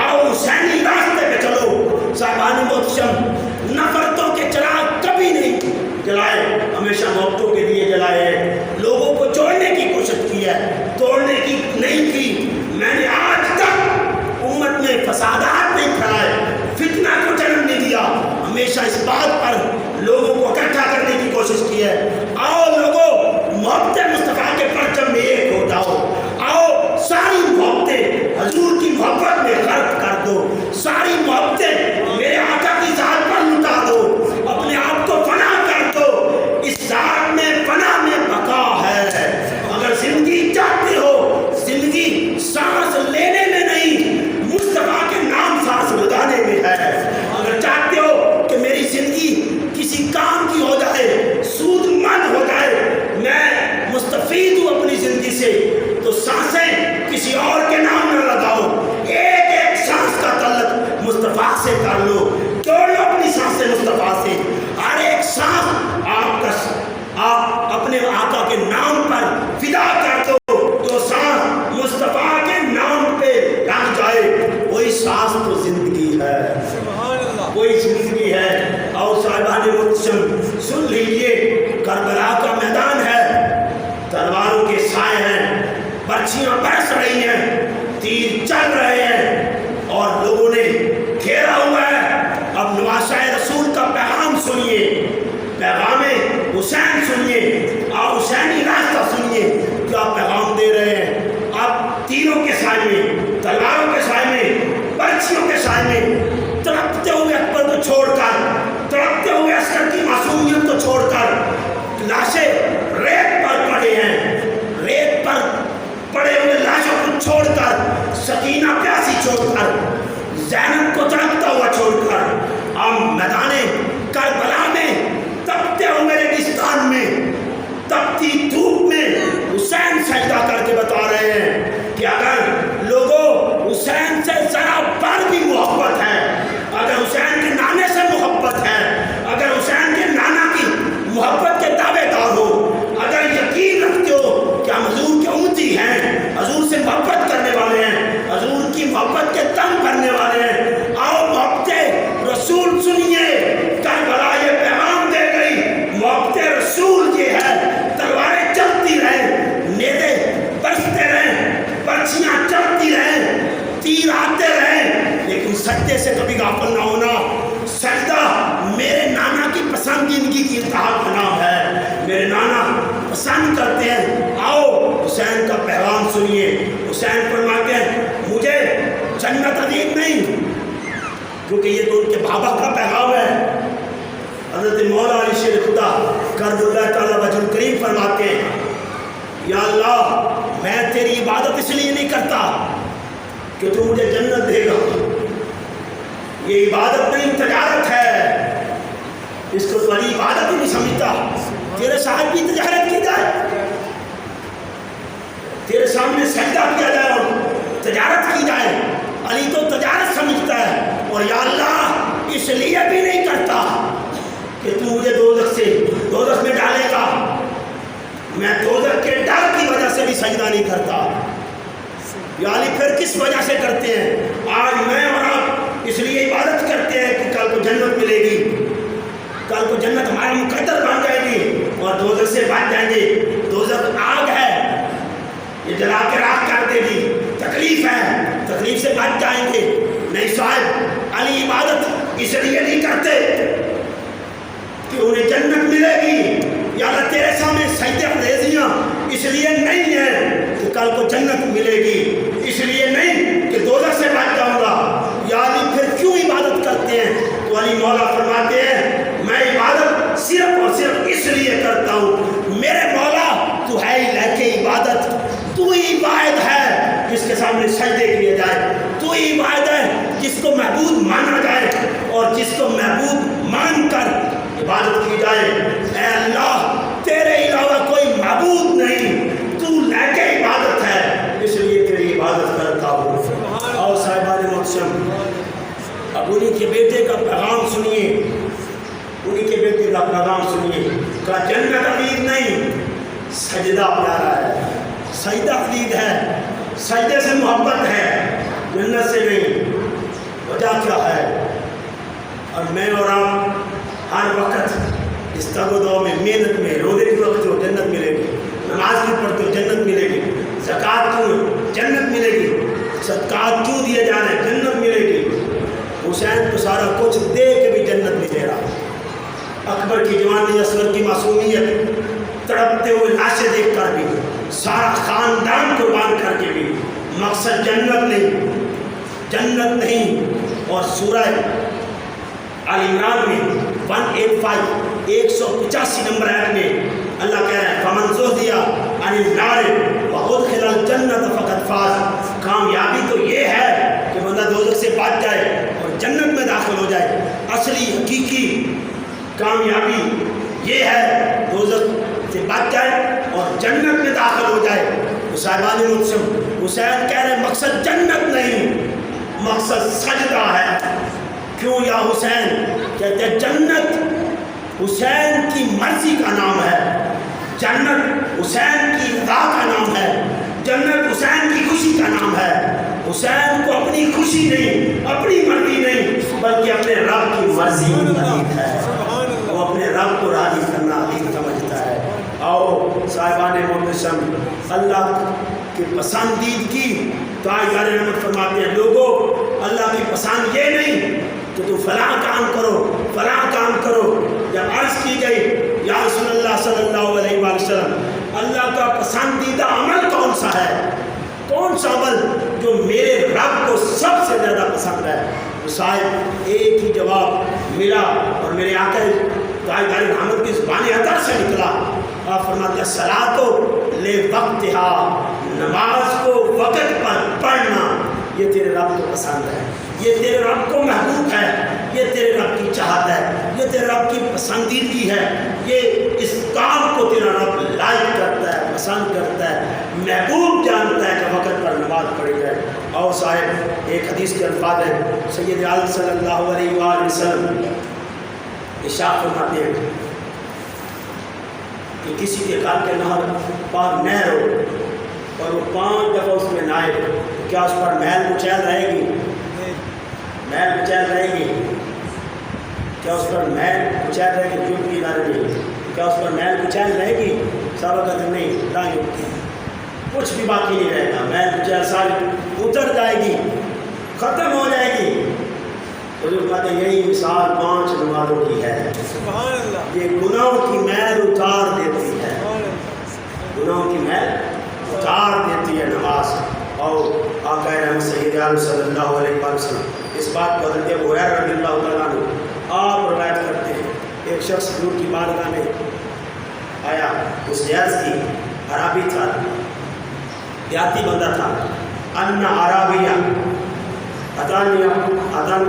آؤ حسینی راستے پہ چلو۔ صاحبان محتشم، نفرتوں کے چراغ کبھی نہیں جلائے، ہمیشہ محبتوں کے لیے جلائے ہیں۔ لوگوں کو جوڑنے کی کوشش کی ہے، توڑنے کی نہیں کی۔ میں نے آج تک امت میں فسادات نہیں پھیلائے، فتنہ کو جنم نہیں دیا، ہمیشہ اس بات پر لوگوں کو اکٹھا کرنے کی کوشش کی ہے۔ آؤ لوگوں، محبت مصطفیٰ کے پرچم میں ایک ہو جاؤ، آؤ ساری محبتیں حضور کی محبت میں غرق کر دو، ساری محبتیں میرے آقا کی ذات پر لٹا دو، اپنے آپ کو فنا کر دو۔ اس ذات میں فنا میں بقا ہے۔ اگر زندگی چاہتے ہو، زندگی سانس لینے میں نہیں، مصطفیٰ کے نام سانس لگانے میں ہے۔ اگر چاہتے ہو کہ میری زندگی کسی کام کی ہو جائے، سود مند ہو جائے، میں مستفید ہوں اپنی زندگی سے، تو سانسیں کسی اور کے نام نہ لگاؤ، ایک ایک سانس کا تعلق مصطفیٰ سے کر لو، جوڑ لو اپنی سانسیں مصطفیٰ سے۔ ہر ایک سانس آپ اپنے آقا کے نام پر فدا کر دو، جو سانس مصطفیٰ کے نام پہ لگ جائے وہی سانس تو زندگی ہے، وہی زندگی ہے۔ اور صاحبان محتشم، سن لیجیے، کربلا کا میدان ہے، تلواروں کے سائے ہیں، برچھیاں برس رہی ہیں، تیر چل رہے ہیں اور لوگوں نے گھیرا ہوا ہے۔ اب نواسۂ رسول کا پیغام سنیے، پیغام حسین سنیے، اور حسینی راستہ سنیے، کیا پیغام دے رہے ہیں۔ اب تیروں کے سائے میں، تلواروں کے سائے میں، برچھیوں کے سائے میں، تڑپتے ہوئے اکبر کو چھوڑ کر، تڑپتے ہوئے عسکر کی معصومیت کو چھوڑ کر، لاشیں ریت پر پڑے ہیں، ریت پر پڑے ہوئے لاشوں کو چھوڑ کر، سکینہ پیاسی چھوڑ کر، زینب کو تڑپتا ہوا چھوڑ کر، ہم میدان کربلا میں، تپتے ہوئے ریگستان میں، تپتی دھوپ میں حسین سجدہ کر کے بتا رہے ہیں کہ اگر لوگوں حسین سے ذرا پر بھی محبت ہے، اگر حسین کے نانے سے محبت ہے، اگر حسین کے نانا کی محبت کے دعوے دار ہو، اگر یقین رکھتے ہو کہ ہم حضور کے امتی ہیں، حضور سے محبت کرنے والے ہیں، حضور کی محبت کے دم بھرنے والے ہیں، آؤ محبت رسول سنیے۔ کربلا یہ پیغام دے گئی، محبت رسول یہ ہے، تلواریں چلتی رہیں، نیزے برستے رہیں، برچھیاں چلتی رہیں، تیر آتے رہیں، لیکن سجدے سے کبھی غافل نہ ہونا۔ سجدہ میرے نانا کی پسندیدگی کی انتہا کا نام ہے، میرے نانا پسند کرتے ہیں۔ آؤ حسین کا پیغام سنیے۔ حسین فرماتے ہیں کیونکہ یہ تو ان کے بابا کا پیغام ہے۔ حضرت مولا علی شیر خدا کرب اللہ تعالیٰ وجہ کریم فرماتے ہیں یا اللہ میں تیری عبادت اس لیے نہیں کرتا کہ تو مجھے جنت دے گا، یہ عبادت نہیں تجارت ہے، اس کو تو علی عبادت ہی نہیں سمجھتا۔ تیرے صاحب کی تجارت کی جائے، تیرے سامنے سجدہ کیا جائے اور تجارت کی جائے، علی تو تجارت سمجھتا ہے۔ اور یا اللہ اس لیے بھی نہیں کرتا کہ تو مجھے دوزخ میں ڈالے گا، میں دوزخ کے ڈر کی وجہ سے بھی سجدہ نہیں کرتا۔ یا علی پھر کس وجہ سے کرتے ہیں؟ آج میں اور آپ اس لیے عبادت کرتے ہیں کہ کل کو جنت ملے گی، کل کو جنت ہمارا مقدر بن جائے گی اور دوزخ سے بچ جائیں گے۔ دوزخ آگ ہے، یہ جلا کے راکھ کر دے گی، تکلیف ہے، تکلیف سے بچ جائیں گے۔ نہیں صاحب، علی عبادت اس لیے نہیں کرتے کہ انہیں جنت ملے گی، یا اللہ تیرے سامنے سجدہ ریزیاں اس لیے نہیں ہے کہ کل کو جنت ملے گی، اس لیے نہیں کہ دوزخ سے بچ جاؤں گا۔ یا علی پھر کیوں عبادت کرتے ہیں؟ تو علی مولا فرماتے ہیں میں عبادت صرف اور صرف اس لیے کرتا ہوں، میرے مولا تو ہے ہی لہکے عبادت، تو ہی واحد ہے جس کے سامنے سجدے کیے جائے، تو ہی واحد ہے جس کو معبود مانا جائے اور جس کو معبود مان کر عبادت کی جائے۔ اے اللہ تیرے علاوہ کوئی معبود نہیں، تو لہکے عبادت ہے، اس لیے تیری عبادت کرتا ہوں۔ اور صاحبان محترم، اب انہی کے بیٹے کا پیغام سنیے، انہی کے بیٹے کا پیغام سنیے۔ کہا جنت عقید نہیں، سجدہ پیارا ہے، سجدہ عقید ہے، سجدے سے محبت ہے، جنت سے نہیں۔ وجہ کیا ہے؟ اور میں اور آپ ہر وقت اس تگودو میں محنت میں روزے کی وقت جو جنت ملے گی، نماز کی پڑھتے ہو جنت ملے گی، زکوٰۃ کیوں جنت ملے گی، صدقات کیوں دیے جا رہے ہیں جنت ملے گی۔ حسین کو سارا کچھ دے کے بھی جنت ملے رہا، اکبر کی جوانی، اصغر کی معصومیت، تڑپتے ہوئے لاشیں دیکھ کر بھی، سارا خاندان قربان کر کے بھی مقصد جنت نہیں، جنت نہیں۔ اور سورہ آل عمران میں 185 185 نمبر آیت میں اللہ کہہ رہا ہے فمن زحزح عن النار وادخل الجنۃ فقد فاز۔ کامیابی تو یہ ہے کہ بندہ دوزخ سے بچ جائے اور جنت میں داخل ہو جائے۔ اصلی حقیقی کامیابی یہ ہے دوزخ سے بچ جائے اور جنت میں داخل ہو جائے۔ صاحبان محترم، حسین کہہ رہے مقصد جنت نہیں، مقصد سجدہ ہے۔ کیوں یا حسین؟ کہتے ہیں جنت حسین کی مرضی کا نام ہے، جنت حسین کی رضا کا نام ہے، جنت حسین کی خوشی کا نام ہے۔ حسین کو اپنی خوشی نہیں، اپنی مرضی نہیں، بلکہ اپنے رب کی مرضی ہے، وہ اپنے رب کو راضی کرنا عقید سمجھتا ہے۔ اور صاحبان محترم، اللہ کی پسندیدگی تاجدار رحمت فرماتے ہیں لوگوں اللہ کی پسند یہ نہیں کہ تو فلاں کام کرو، فلاں کام کرو۔ جب عرض کی گئی یا رسول اللہ صلی اللہ علیہ وآلہ وسلم اللہ کا پسندیدہ عمل کون سا ہے، کون سا عمل جو میرے رب کو سب سے زیادہ پسند ہے؟ تو صاحب ایک ہی جواب ملا اور میرے آقا تاجدار رحمت کی زبان عطر سے نکلا۔ آپ فرماتے ہیں صلاۃ لے وقتہا، نماز کو وقت پر پڑھنا یہ تیرے رب کو پسند ہے، یہ تیرے رب کو محبوب ہے، یہ تیرے رب کی چاہت ہے، یہ تیرے رب کی پسندیدگی ہے، یہ اس کام کو تیرا رب لائک کرتا ہے، پسند کرتا ہے، محبوب جانتا ہے کہ وقت پر نماز پڑھی جائے۔ اور صاحب ایک حدیث کے الفاظ ہیں سید عالم صلی اللہ علیہ وآلہ وسلم ارشاد فرماتے ہیں کہ کسی کے گھر کے نہر پار نہر ہو اور وہ 5 دفعہ اس میں نہائے، کیا اس پر محل کچیل رہے گی؟ محل کچیل رہے گی؟ کیا اس پر محل کچیل رہے گی؟ جھوٹ کی نہ رہے گی؟ کیا اس پر محل کچیل رہے گی؟ صحابہ کہتے ہیں نہیں، نہ کچھ بھی باقی نہیں رہے گا، محل کچیل ساری اتر جائے گی، ختم ہو جائے گی۔ حضور کہتے ہیں یہی مثال 5 نمازوں کی ہے، یہ گناہوں کی محل اتار دیتی ہے، گناہوں کی محل اتار دیتی ہے نماز۔ اور آقا رحمت سید عالم صلی اللہ علیہ وسلم اس بات کو حضرت ابو ہریرہ رضی اللہ تعالیٰ عنہ آپ روایت کرتے ہیں، ایک شخص حضور کی بارگاہ میں آیا، اس نے عرض کی، عربی تھا، دیہاتی بندہ تھا، ان عربیہ اتان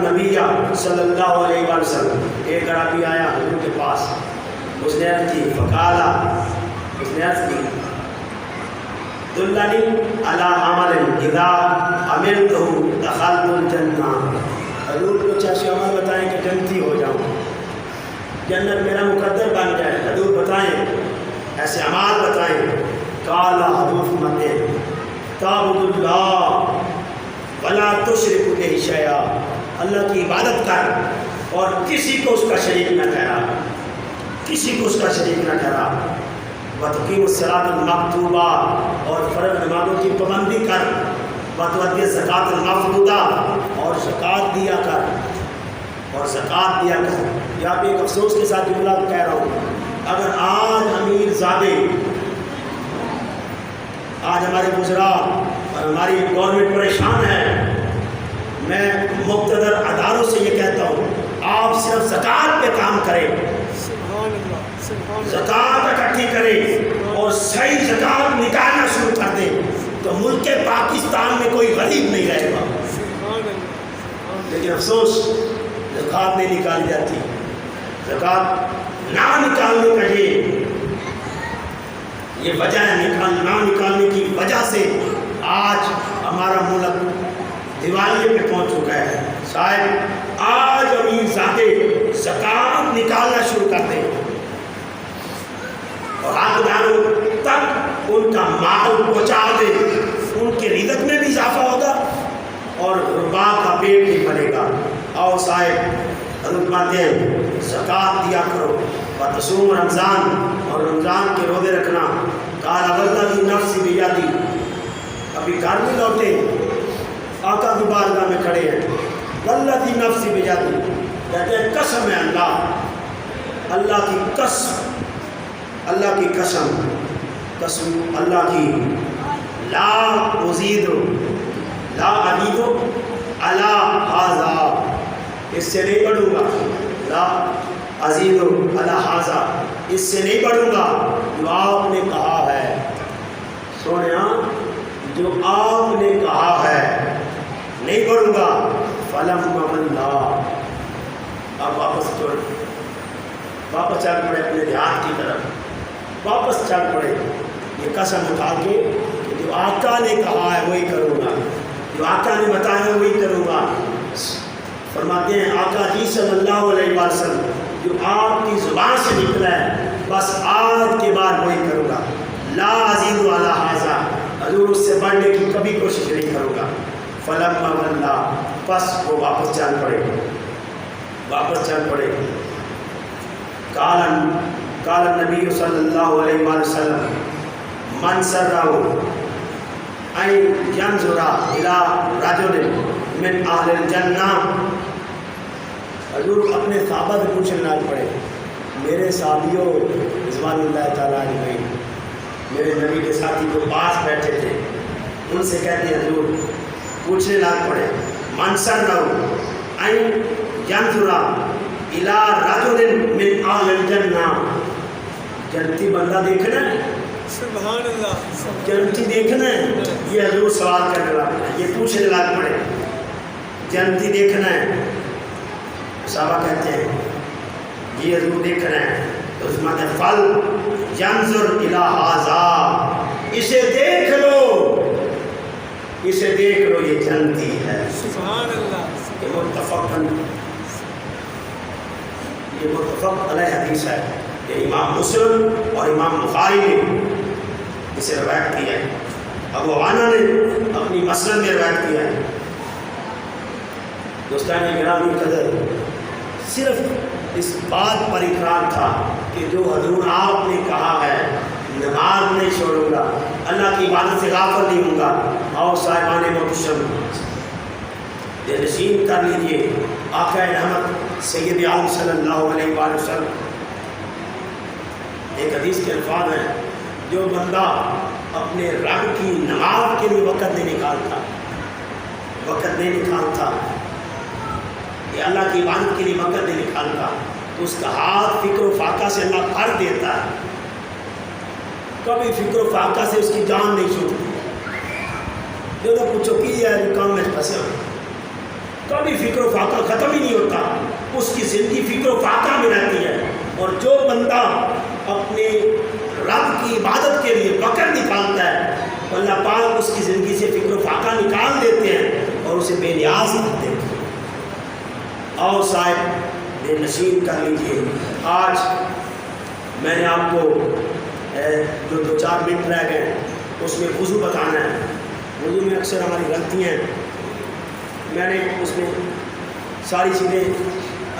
نبی صلی اللہ علیہ وسلم، ایک عربی آیا حضور کے پاس، اس نے عرض کی، فقالا، اس نے عرض کی، دلنی علی عمل اذا عملتہ دخلت الجنہ، حضور کو اچھا سے عمل بتائیں کہ جنتی ہو جاؤں، جنت میرا مقدر بن جائے، حضور بتائیں، ایسے اعمال بتائیں۔ قال حضور فرماتے ہیں، تعبد اللہ ولا تشرک بہ شیئا، اللہ کی عبادت کر اور کسی کو اس کا شریک نہ ٹھہرا، کسی کو اس کا شریک نہ ٹھہرا، وتقیم الصلاۃ المکتوبہ، اور فرض نمازوں کی پابندی کر، وتؤدی الزکوٰۃ المفروضہ، اور زکوٰۃ دیا کر، اور زکوٰۃ دیا کر۔ یہاں پہ ایک افسوس کے ساتھ جملہ کہہ رہا ہوں، اگر آج امیر زادے، آج ہمارے وزراء اور ہماری گورنمنٹ پریشان ہے، میں مقتدر اداروں سے یہ کہتا ہوں، آپ صرف زکوٰۃ پہ کام کریں، زکوٰۃ اکٹھی کریں اور صحیح زکوٰۃ نکالنا شروع کر دیں تو ملک پاکستان میں کوئی غریب نہیں رہے گا۔ لیکن افسوس زکوٰۃ نہیں نکالی جاتی، زکوٰۃ نہ نکالنے کا یہ وجہ ہے، نہ نکالنے کی وجہ سے آج ہمارا ملک دیوالیے پہ پہنچ چکا ہے۔ شاید آج امیر زادے زکوٰۃ نکالنا شروع کر دیں اور حقداروں تک ان کا مال پہنچا دیں، ان کے رزق میں بھی اضافہ ہوگا اور غربا کا پیٹ بھی بنے گا۔ آؤ صاحب حضرت مانتے ہیں، زکوٰۃ دیا کرو، وتصوم رمضان، اور رمضان کے روزے رکھنا۔ قال والذی نفسی بیدی، ابھی گھر میں لوٹے، آقا کی بارگاہ میں کھڑے ہیں، والذی نفسی بیدی، کہتے ہیں قسم ہے اللہ، اللہ کی قسم، اللہ کی قسم اللہ کی، لا ازید علی ھذا، اس سے نہیں بڑھوں گا، لا ازید علی ھذا، اس سے نہیں بڑھوں گا جو آپ نے کہا ہے، سونیا جو آپ نے کہا ہے نہیں بڑھوں گا۔ فلما اللہ، آپ واپس چل پڑے اپنے دیہات کی طرف، واپس چل پڑے، یہ قسم اٹھا کے کہ جو آقا نے کہا ہے وہی کروں گا، جو آقا نے بتایا ہے وہی کروں گا۔ فرماتے ہیں آقا جی صلی اللہ علیہ وسلم، جو آپ کی زبان سے نکلا ہے بس آج کے بعد وہی کروں گا، لا ازید علی ھذا، حضور اس سے بڑھنے کی کبھی کوشش نہیں کروں گا۔ فلما ولا، پس وہ واپس چل پڑے۔ قال النبی صلی اللہ علیہ وسلم، من سرہ ان ینظر الی رجل من اہل الجنہ، حضور اپنے صحابہ سے پوچھنے لگ پڑے، میرے صحابیوں رضوان اللہ تعالیٰ علیہ، میرے نبی کے ساتھی جو پاس بیٹھے تھے، ان سے کہتے ہیں حضور پوچھنے لگ پڑے، من سرہ ان ینظر الی رجل من اہل الجنہ، جنتی بندہ دیکھنا ہے، سبحان اللہ، جنتی دیکھنا ہے، یہ حضور سوال کرنے لگ پڑے، یہ پوچھنے لگ پڑے، جنتی دیکھنا ہے۔ صحابہ کہتے ہیں یہ حضور دیکھنا ہے، تو اس میں فل ینظر الی ھذا، اسے دیکھ لو، یہ جنتی ہے۔ سبحان اللہ، یہ متفق علیہ حدیث ہے، یہ امام مسلم اور امام بخاری نے اسے روایت کیا ہے، ابو عوانہ نے اپنی مسند میں روایت کیا ہے۔ دوستان گرامی قدر، صرف اس بات پر اقرار تھا کہ جو حضور آپ نے کہا ہے، نماز نہیں چھوڑوں گا، اللہ کی عبادت سے غافل نہیں ہوں گا۔ اور صاحبان محتشم، یہ نشین کر لیجیے، آقا رحمت سید عالم صلی اللہ علیہ وآلہ وسلم، ایک حدیث کے الفاظ ہیں، جو بندہ اپنے رب کی نماز کے لیے وقت نہیں نکالتا، یہ اللہ کی عبادت کے لیے وقت نہیں نکالتا، تو اس کا ہاتھ فکر و فاقہ سے اللہ بھر دیتا ہے، کبھی فکر و فاقہ سے اس کی جان نہیں چھوٹتی۔ جو لوگ پوچھو کی ہے کام میں پھنسے ہو، کبھی فکر و فاقہ ختم ہی نہیں ہوتا، اس کی زندگی فکر و فاقہ میں رہتی ہے۔ اور جو بندہ اپنے رب کی عبادت کے لیے وقت نکالتا ہے، اللہ پاک اس کی زندگی سے فکر و فاقہ نکال دیتے ہیں اور اسے بے نیاز کرتے ہیں۔ اور صاحب بے نشین کر لیجیے، آج میں نے آپ کو جو 2-4 منٹ رہ گئے اس میں وضو بتانا ہے۔ وضو میں اکثر ہماری غلطیاں ہیں، میں نے اس میں ساری چیزیں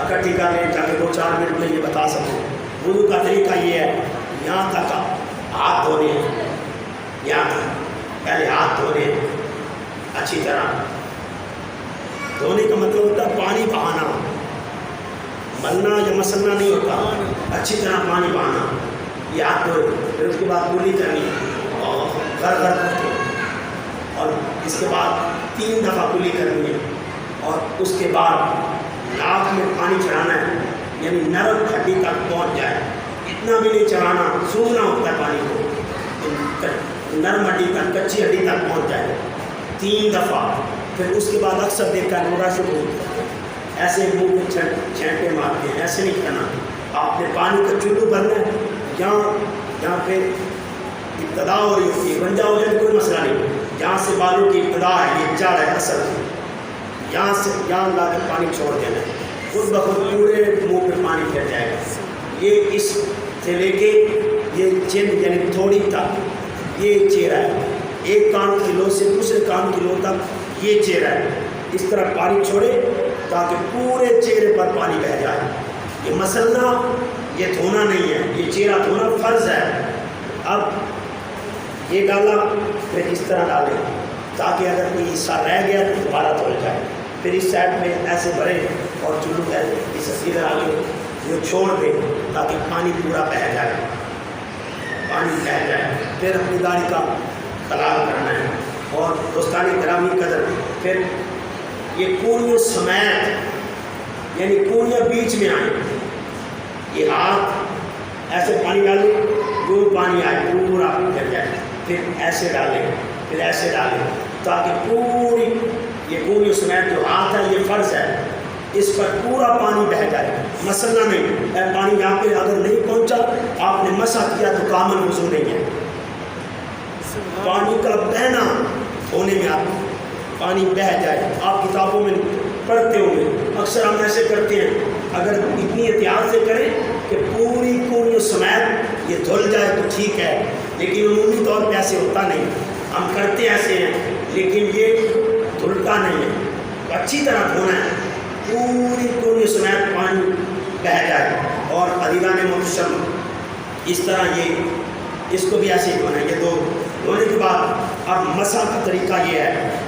اکٹھی کر لیں تاکہ 2-4 منٹ میں یہ بتا سکوں۔ وضو کا طریقہ یہ ہے، یہاں تک ہاتھ دھونے ہیں، یہاں تک پہلے ہاتھ دھونے ہیں اچھی طرح۔ دھونے کا مطلب ہوتا ہے پانی بہانا، ملنا یا مسلنا نہیں ہوتا، اچھی طرح پانی بہانا، یہ ہاتھ دھوئے۔ پھر اس کے بعد کلی کرنی اور گھر کر کے، اور اس کے بعد 3 دفعہ کلی کرنی ہے، اور اس کے بعد ناک میں پانی چڑھانا ہے، یعنی نرم ہڈی تک پہنچ جائے، اتنا بھی نہیں چڑھانا، سوکھنا ہوتا ہے پانی کو، نرم ہڈی تک، کچی ہڈی تک پہنچ جائے 3 دفعہ۔ پھر اس کے بعد اکثر دیکھا ہے نورا شروع ہوتا ہے، ایسے منہ میں چھینٹے مارتے ہیں، ایسے نہیں کرنا۔ آپ نے پانی کا چلو بھرنا ہے، جہاں پہ ابتدا ہو رہی ہوتی ہے، گنجا ہو جائے تو کوئی مسئلہ نہیں، جہاں سے بالوں کی ابتدا ہے، یہ جڑ ہے اصل، یہاں لا کر پانی چھوڑ دینا ہے، خود بخود پورے منہ پہ پانی پھر جائے گا۔ یہ اس سے لے کے یہ چین یعنی تھوڑی تک یہ چہرہ ہے، ایک کان کی لو سے دوسرے کان کی لو تک یہ چہرہ ہے، اس طرح پانی چھوڑے تاکہ پورے چہرے پر پانی بہہ جائے۔ یہ مسلنا، یہ دھونا نہیں ہے، یہ چہرہ دھونا فرض ہے۔ اب یہ ڈالا، پھر اس طرح ڈالیں تاکہ اگر کوئی حصہ رہ گیا تو دوبارہ دھل جائے۔ پھر اس سائڈ میں ایسے بھرے اور چلو اس ادھر آگے یہ چھوڑ دیں تاکہ پانی پورا بہہ جائے، پانی بہہ جائے۔ پھر اپنی داڑھی کا خلال کرنا ہے، اور دوستانی گرامی قدر، پھر یہ کونیوں سمیت، یعنی کونیاں بیچ میں آئیں، یہ ہاتھ ایسے پانی ڈالیں، جو پانی آئے پورا پھر جائے، پھر ایسے ڈالیں، پھر ایسے ڈالیں تاکہ پوری یہ کونیوں سمیت جو ہاتھ ہے، یہ فرض ہے، اس پر پورا پانی بہہ جائے، مسلنا نہیں۔ پانی یہاں پہ اگر نہیں پہنچا، آپ نے مسح کیا تو کامل وضو نہیں ہے۔ پانی کا بہنا ہونے میں آپ پانی بہہ جائے، آپ کتابوں میں پڑھتے ہوں گے، اکثر ہم ایسے کرتے ہیں، اگر اتنی احتیاط سے کریں کہ پوری کونیوں سمیت یہ دھل جائے تو ٹھیک ہے، لیکن عمومی طور پہ ایسے ہوتا نہیں، ہم کرتے ایسے ہیں لیکن یہ دھلتا نہیں ہے۔ اچھی طرح دھونا ہے، پوری کونیوں سمیت پانی بہہ جائے، اور عزیزان محترم اس طرح یہ اس کو بھی ایسے ہی دھونا ہے۔ یہ دھونے کے بعد اب مسح کا طریقہ یہ ہے،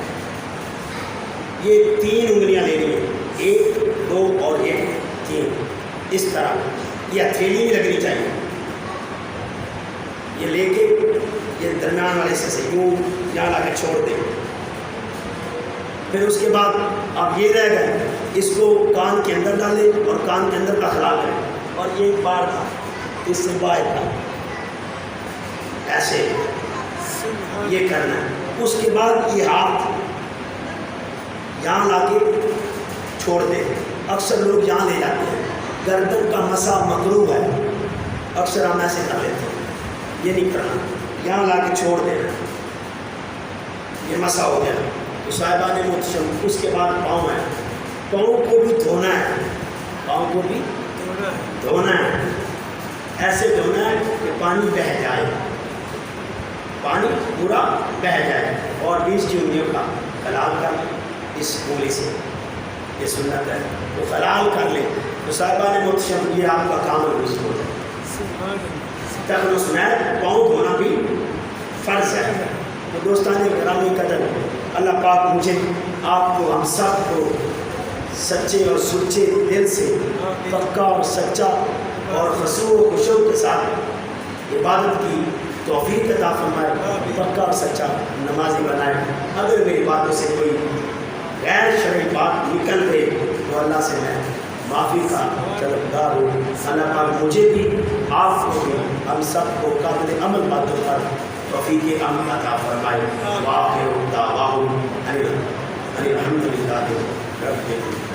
یہ 3 انگلیاں لینی ہیں، 1 2 اور 1 3، اس طرح یہ ہتھیلی نہیں لگنی چاہیے، یہ لے کے یہ درمیان والے سے یوں یہاں لا کے چھوڑ دیں۔ پھر اس کے بعد اب یہ رہ گئے، اس کو کان کے اندر ڈالیں اور کان کے اندر کا خلال کریں، اور یہ باہر تھا، اس سے باہر تھا، ایسے یہ کرنا ہے۔ اس کے بعد یہ ہاتھ یہاں لا کے چھوڑ دیں، اکثر لوگ یہاں لے جاتے ہیں، گردن کا مسح مکروہ ہے، اکثر ہم ایسے کر لیتے ہیں، یہ نہیں کرنا، یہاں لا کے چھوڑ دینا، یہ مسح ہو گیا۔ تو صاحبان محترم اس کے بعد پاؤں ہے، پاؤں کو بھی دھونا ہے، پاؤں کو بھی دھونا ہے، ایسے دھونا ہے کہ پانی بہہ جائے، پانی پورا بہہ جائے، اور 20 انگلیوں کا خلال کر لیں اس گولی سے، یہ سنت ہے، تو خلال کر لیں۔ تو صاحبان محترم یہ آپ کا کام ہے، تخن سمیت پاؤں دھونا بھی فرض ہے۔ تو دوستان گرامی قدر، اللہ پاک مجھے آپ کو ہم سب کو سچے اور سچے دل سے، پکا اور سچا اور خشوع و خشوع کے ساتھ عبادت کی توفیق عطا فرمائے، پکا اور سچا نمازی بنائے۔ اگر میری باتوں سے کوئی غیر شرعی بات نکل گئی تو اللہ سے میں معافی کا طلبگار ہوں۔ اللہ پاک مجھے بھی، آپ کو بھی، ہم سب کو قابل عمل باتوں پر توفیق عمل عطا فرمائے۔ وآخر دعواہم ان الحمد للہ رب العالمین۔